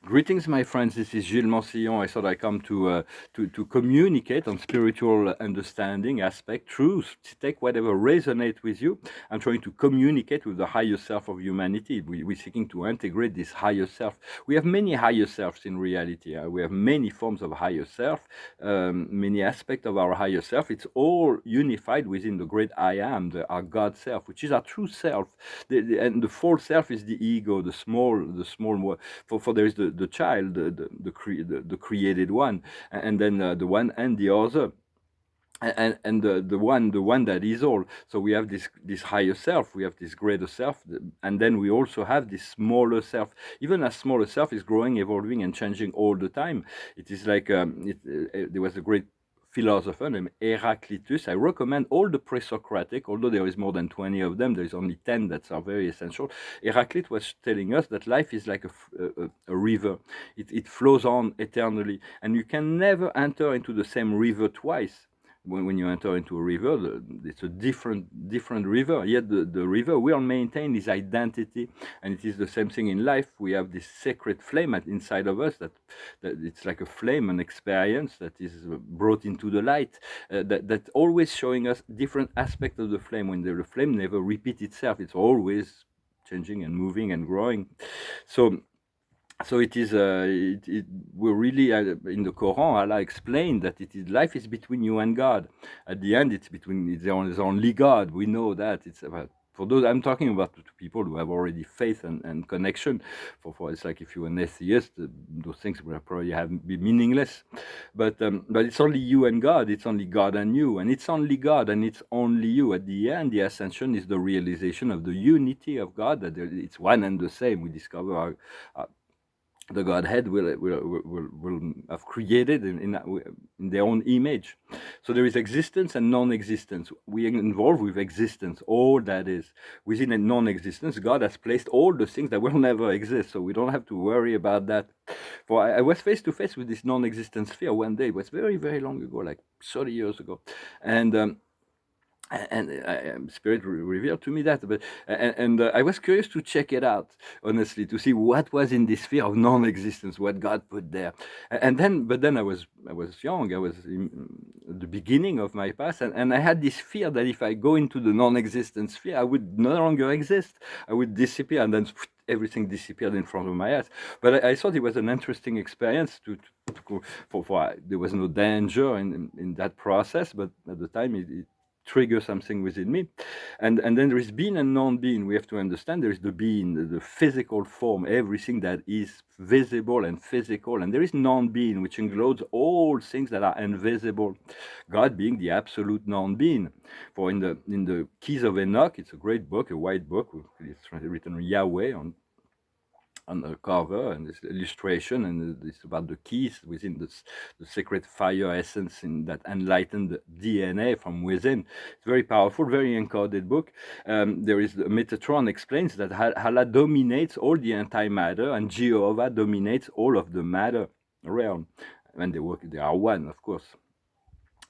Greetings, my friends. This is Gilles Mansillon. I thought I come to communicate on spiritual understanding, aspect, truth. Take whatever resonate with you. I'm trying to communicate with the higher self of humanity. We're seeking to integrate this higher self. We have many higher selves in reality. We have many forms of higher self, many aspects of our higher self. It's all unified within the great I am, our God self, which is our true self. And the false self is the ego, the small. For there is the child, the created one, and then the one and the other, and the one that is all. So we have this higher self, we have this greater self, and then we also have this smaller self. Even a smaller self is growing, evolving, and changing all the time. It is like there was a great philosopher named Heraclitus. I recommend all the pre-Socratic, although there is more than 20 of them, there is only 10 that are very essential. Heraclitus was telling us that life is like a river. It flows on eternally, and you can never enter into the same river twice. When you enter into a river, it's a different river. Yet the river will maintain its identity, and it is the same thing in life. We have this sacred flame inside of us that it's like a flame, an experience that is brought into the light, that always showing us different aspects of the flame. When the flame never repeats itself, it's always changing and moving and growing. So it is. We're really in the Quran. Allah explained that life is between you and God. At the end, there's only God. We know that. It's about, for those I'm talking about, to people who have already faith and connection. For it's like if you're an atheist, those things will probably be meaningless. But it's only you and God. It's only God and you, and it's only God and it's only you. At the end, the ascension is the realization of the unity of God. That it's one and the same. We discover our the Godhead will have created in their own image. So there is existence and non-existence. We are involved with existence, all that is. Within a non-existence, God has placed all the things that will never exist, so we don't have to worry about that. For I was face to face with this non-existent sphere one day. It was very, very long ago, like 30 years ago. And spirit revealed to me that, but I was curious to check it out, honestly, to see what was in this sphere of non-existence, what God put there. But then I was young, I was in the beginning of my path, and I had this fear that if I go into the non-existent sphere, I would no longer exist, I would disappear, and then everything disappeared in front of my eyes. But I thought it was an interesting experience to go for there was no danger in that process, but at the time it trigger something within me. And then there is being and non-being. We have to understand there is the being, the physical form, everything that is visible and physical, and there is non-being, which includes all things that are invisible, God being the absolute non-being. For in the Keys of Enoch, it's a great book, a white book, it's written Yahweh on the cover, and this illustration, and it's about the keys within the sacred fire essence in that enlightened DNA from within. It's very powerful, very encoded book. There is Metatron explains that Allah dominates all the antimatter, and Jehovah dominates all of the matter realm. And they are one, of course.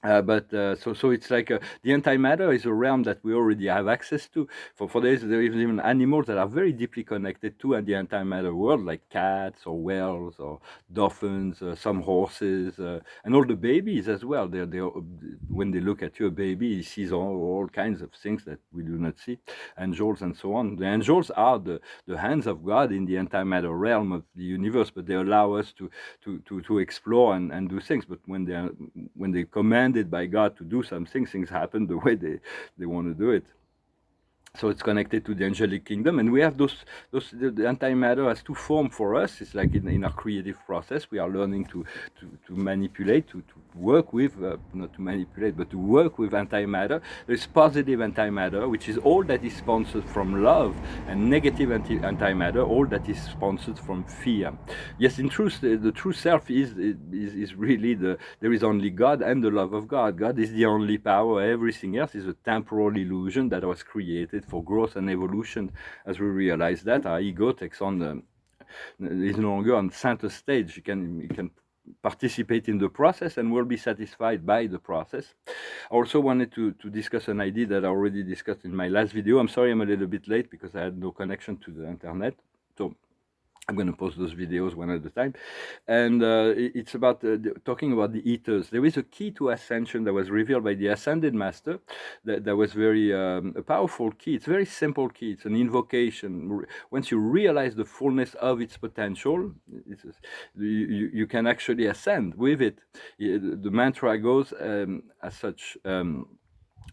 So it's like the antimatter is a realm that we already have access to. For there is even animals that are very deeply connected to the antimatter world, like cats or whales or dolphins, some horses, and all the babies as well. They when they look at you, a baby, he sees all kinds of things that we do not see, angels and so on. The angels are the hands of God in the antimatter realm of the universe, but they allow us to explore and do things. But when they commanded by God to do something, things happen the way they want to do it. So it's connected to the angelic kingdom, and we have the antimatter has two forms for us. It's like in our creative process, we are learning to manipulate, to work with, not to manipulate, but to work with antimatter. There's positive antimatter, which is all that is sponsored from love, and negative antimatter, all that is sponsored from fear. Yes, in truth, the true self is really there is only God and the love of God. God is the only power. Everything else is a temporal illusion that was created for growth and evolution. As we realize that, our ego takes on is no longer on center stage. You can participate in the process and will be satisfied by the process. I also wanted to discuss an idea that I already discussed in my last video. I'm sorry I'm a little bit late because I had no connection to the internet. So I'm going to post those videos one at a time. And it's about talking about the ethers. There is a key to ascension that was revealed by the ascended master that was very a powerful key. It's a very simple key. It's an invocation. Once you realize the fullness of its potential, you can actually ascend with it. The mantra goes as such.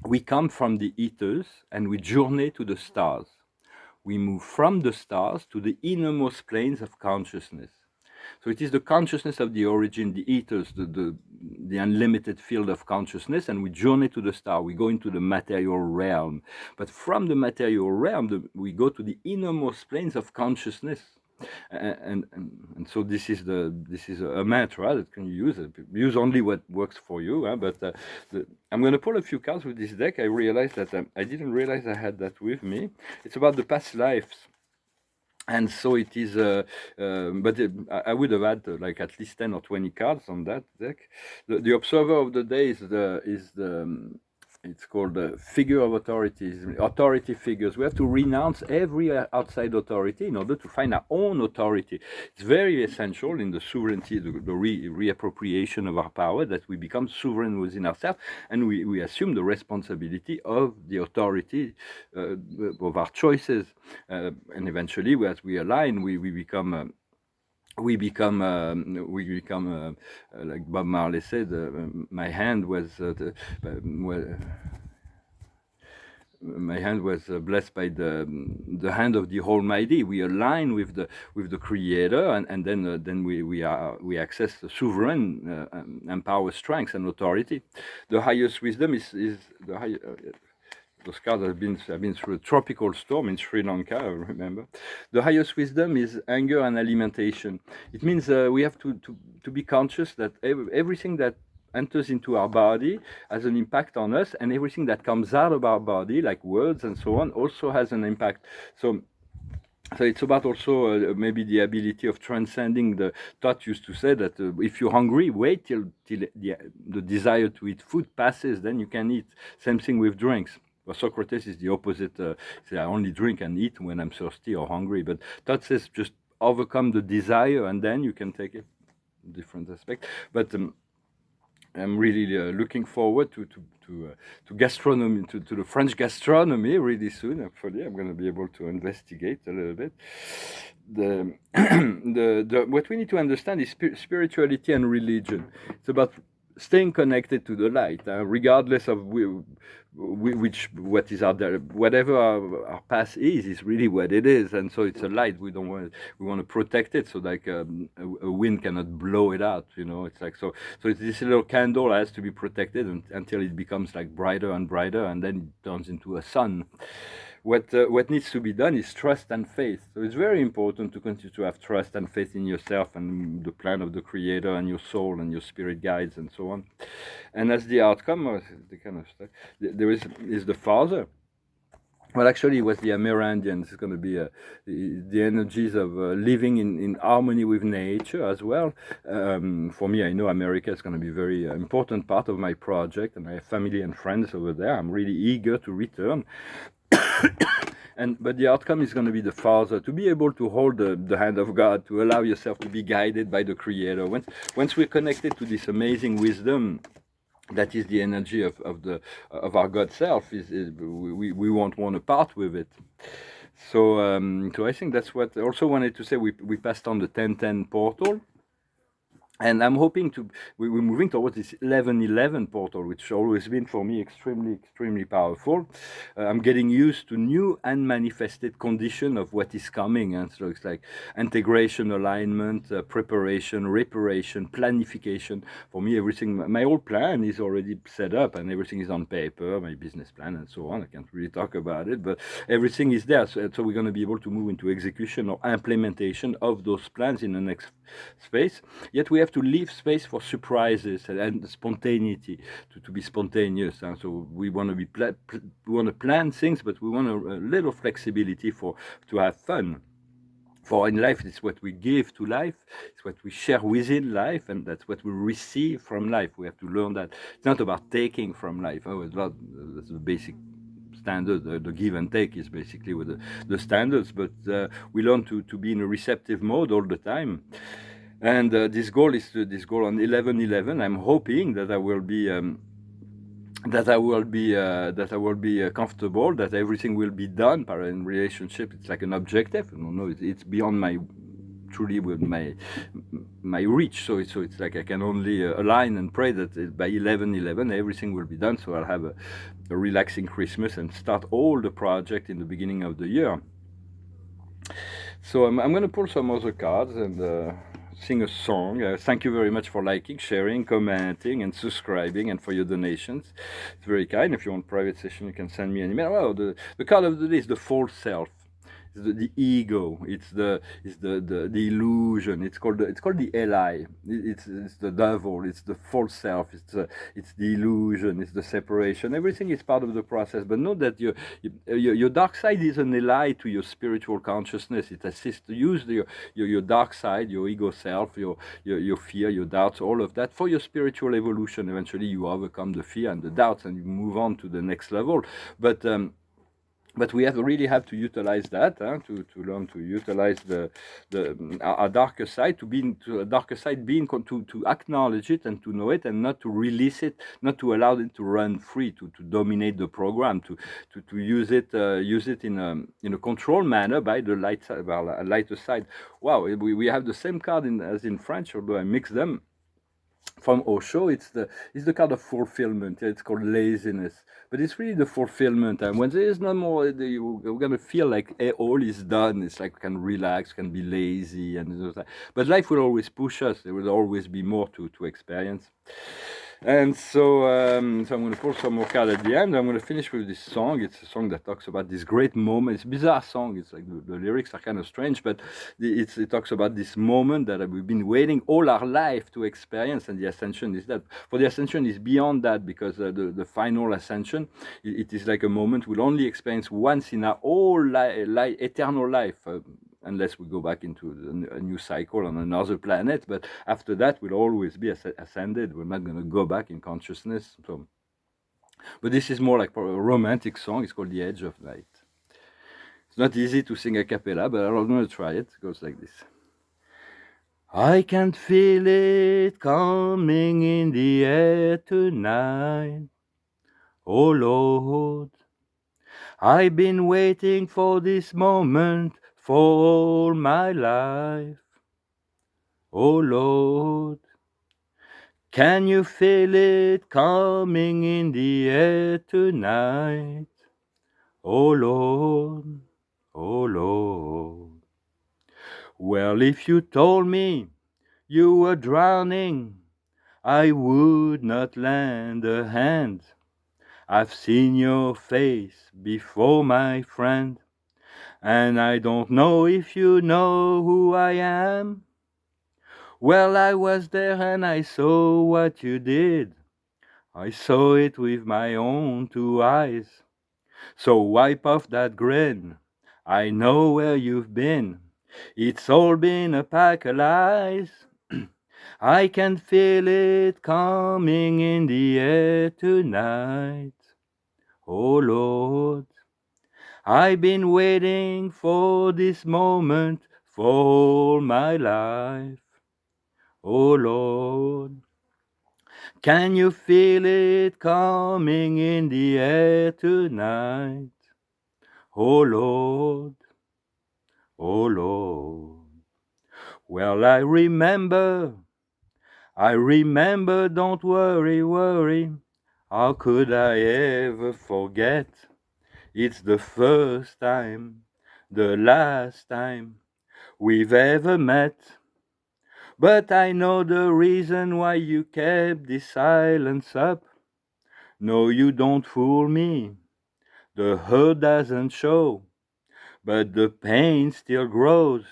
We come from the ethers and we journey to the stars. We move from the stars to the innermost planes of consciousness. So it is the consciousness of the origin, the ethers, the unlimited field of consciousness, and we journey to the star. We go into the material realm. But from the material realm, we go to the innermost planes of consciousness. And so this is a mantra that can you use only what works for you. But I'm going to pull a few cards with this deck. I realized that I didn't realize I had that with me. It's about the past lives. And so it is, but I would have had like at least 10 or 20 cards on that deck. The observer of the day is it's called the figure of authority figures. We have to renounce every outside authority in order to find our own authority. It's very essential in the sovereignty, the reappropriation of our power, that we become sovereign within ourselves, and we assume the responsibility of the authority of our choices. And eventually, as we align, we become like Bob Marley said, my hand was blessed by the hand of the Almighty. We align with the Creator, and then we access the sovereign and power, strength, and authority. The highest wisdom is the high. Those cards have been through a tropical storm in Sri Lanka, I remember. The highest wisdom is anger and alimentation. It means we have to be conscious that everything that enters into our body has an impact on us, and everything that comes out of our body, like words and so on, also has an impact. So it's about also maybe the ability of transcending the thought used to say that if you're hungry, wait till the desire to eat food passes, then you can eat. Same thing with drinks. Well, Socrates is the opposite. Say, I only drink and eat when I'm thirsty or hungry. But thought says just overcome the desire, and then you can take a different aspect. But I'm really looking forward to gastronomy, to the French gastronomy really soon. Hopefully, I'm going to be able to investigate a little bit. What we need to understand is spirituality and religion. It's about staying connected to the light, regardless of what is out there. Whatever our past is really what it is, and so it's a light. We want to protect it, so like a wind cannot blow it out. It's like so it's this little candle has to be protected until it becomes like brighter and brighter, and then it turns into a sun. What needs to be done is trust and faith. So it's very important to continue to have trust and faith in yourself and the plan of the Creator and your soul and your spirit guides and so on. And as the outcome, the kind of stuff, there is the Father. Well, actually, it was the Amerandians. It's going to be the energies of living in harmony with nature as well. For me, I know America is going to be a very important part of my project, and I have family and friends over there. I'm really eager to return. But the outcome is going to be the Father, to be able to hold the hand of God, to allow yourself to be guided by the Creator. Once we're connected to this amazing wisdom, that is the energy of our God self. We won't want to part with it. So I think that's what I also wanted to say. We passed on the 1010 portal. And I'm hoping we're moving towards this 1111 portal, which has always been for me extremely, extremely powerful. I'm getting used to new unmanifested condition of what is coming. And so it's like integration, alignment, preparation, reparation, planification. For me, everything, my whole plan is already set up and everything is on paper, my business plan and so on. I can't really talk about it, but everything is there. So we're going to be able to move into execution or implementation of those plans in the next space. Yet we have to leave space for surprises and spontaneity, to be spontaneous. And so we want to we want to plan things, but we want a little flexibility to have fun. For in life, it's what we give to life, it's what we share within life, and that's what we receive from life. We have to learn that it's not about taking from life. That's the basic standard. The give and take is basically with the standards, but we learn to be in a receptive mode all the time. And this goal is this goal on 11/11. I'm hoping that I will be comfortable, that everything will be done. In relationship, it's like an objective. No, it's beyond my truly with my reach. So it's like I can only align and pray that by 11/11 everything will be done. So I'll have a relaxing Christmas and start all the project in the beginning of the year. So I'm going to pull some other cards and sing a song. Thank you very much for liking, sharing, commenting, and subscribing, and for your donations. It's very kind. If you want private session, you can send me an email. Well, the card of the day is the false self. It's the ego. It's the illusion. It's called the Li. It's the devil. It's the false self. It's the illusion. It's the separation. Everything is part of the process. But know that your dark side is an ally to your spiritual consciousness. It assists to use your dark side, your ego self, your fear, your doubts, all of that for your spiritual evolution. Eventually, you overcome the fear and the doubts, and you move on to the next level. But we really have to utilize that, to learn to utilize our darker side, to acknowledge it and to know it, and not to release it, not to allow it to run free, to dominate the program, to use it in a controlled manner by the lighter side. Wow, we have the same card as in French, although I mix them. From Osho, it's the card of fulfillment. It's called laziness, but it's really the fulfillment. And when there is no more, you're gonna feel like all is done. It's like we can relax, can be lazy, but life will always push us. There will always be more to experience. And so I'm going to pull some more cards at the end. I'm going to finish with this song. It's a song that talks about this great moment. It's a bizarre song. It's like the lyrics are kind of strange, but it talks about this moment that we've been waiting all our life to experience. And the ascension is that. For the ascension is beyond that, because the final ascension, it is like a moment we'll only experience once in our whole eternal life. Unless we go back into a new cycle on another planet, but after that we'll always be ascended. We're not going to go back in consciousness. So, but this is more like a romantic song. It's called The Edge of Night. It's not easy to sing a cappella, but I'm going to try it. It goes like this. I can feel it coming in the air tonight. Oh Lord, I've been waiting for this moment for all my life. Oh Lord, can you feel it coming in the air tonight? Oh Lord, oh Lord. Well, if you told me you were drowning, I would not lend a hand. I've seen your face before, my friend, and I don't know if you know who I am. Well, I was there and I saw what you did. I saw it with my own two eyes. So wipe off that grin. I know where you've been. It's all been a pack of lies. I can feel it coming in the air tonight. Oh Lord, I've been waiting for this moment for all my life. Oh Lord, can you feel it coming in the air tonight? Oh Lord, oh Lord. Well, I remember, don't worry. How could I ever forget? It's the first time, the last time we've ever met. But I know the reason why you kept this silence up. No, you don't fool me. The hurt doesn't show, but the pain still grows.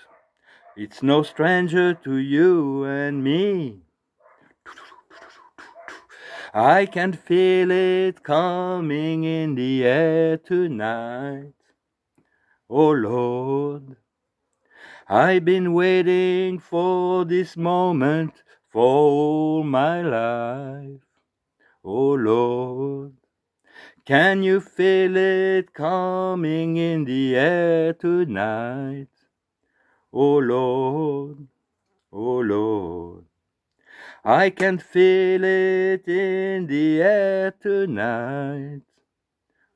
It's no stranger to you and me. I can feel it coming in the air tonight. Oh Lord, I've been waiting for this moment for all my life. Oh Lord, Can you feel it coming in the air tonight? Oh Lord, oh Lord, I can feel it in the air tonight.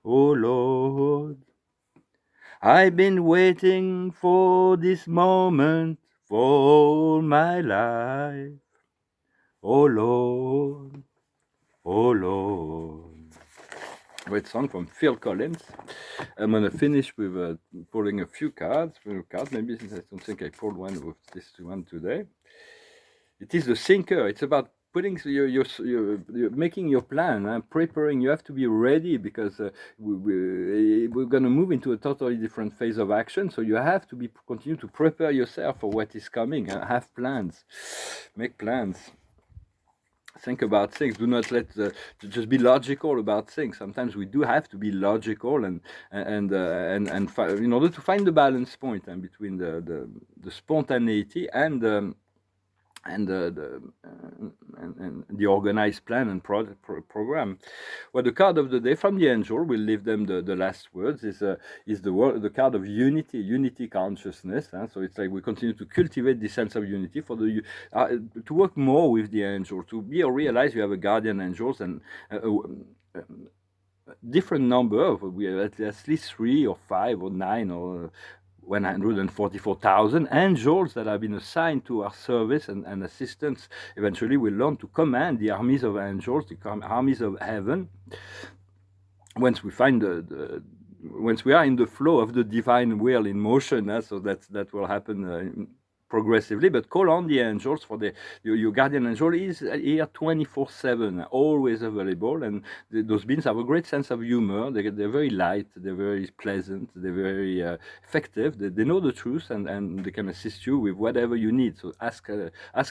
Oh Lord, I've been waiting for this moment for all my life. Oh Lord, oh Lord. Great song from Phil Collins. I'm gonna finish with pulling a few cards. Maybe since I don't think I pulled one with this one today. It is the thinker. It's about putting your making your plan and preparing. You have to be ready because we're going to move into a totally different phase of action. So you have to be continue to prepare yourself for what is coming and have plans, make plans. Think about things. Do not let just be logical about things. Sometimes we do have to be logical and in order to find the balance point and between the spontaneity and the organized plan and program. Well, the card of the day from the angel, we'll leave them the last words, is the card of unity consciousness. So it's like we continue to cultivate the sense of unity to work more with the angel, to realize you have a guardian angels and different number. We have at least 3 or 5 or 9 or 144,000 angels that have been assigned to our service and assistance. Eventually, we'll learn to command the armies of angels, the armies of heaven. Once we find once we are in the flow of the divine will in motion, so that will happen progressively. But call on the angels for your guardian angel is here 24/7, always available, and those beings have a great sense of humor. They're very light, they're very pleasant, they're very effective. They know the truth, and they can assist you with whatever you need. So ask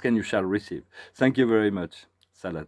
and you shall receive. Thank you very much. Salat.